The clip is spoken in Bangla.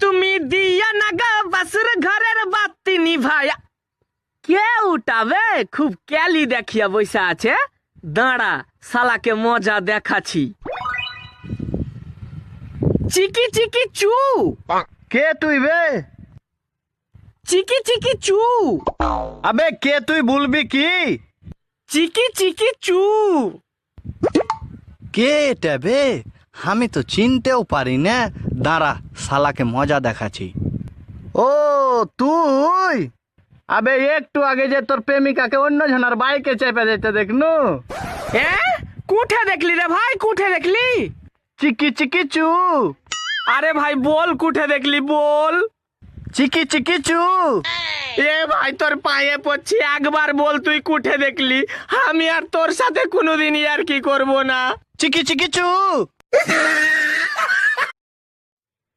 তুমি দিয়া না গা বাসুর ঘরের বাতি নিভায়া। কে উঠাবে? খুব ক্যালি দেখিয়া বৈশা আছে। দাঁড়া, শালাকে মজা দেখাচ্ছি। চিকি চিকি চু। কে তুই বে? চিকি চিকি চু। আবে কে তুই বলবি কি? চিকি চিকি চু। কে এটা বে? আমি তো চিনতেও পারি না। দাঁড়া, শালাকে মজা দেখাচ্ছি। ও তুই? আবে একটু আগে যে তোর প্রেমিকাকে অন্য জনের বাইকে চেপে যেতে দেখনু। এ কুঠে দেখলি রে ভাই, কুঠে দেখলি? চিকি চিকি চু। আরে ভাই বল, কুঠে দেখলি বল। চিকি চিকি চু। এ ভাই তোর পায়ে পড়ছি, একবার বল তুই কুঠে দেখলি। আমি আর তোর সাথে কোনোদিনই আর কি করব না। চিকি চিকি চু।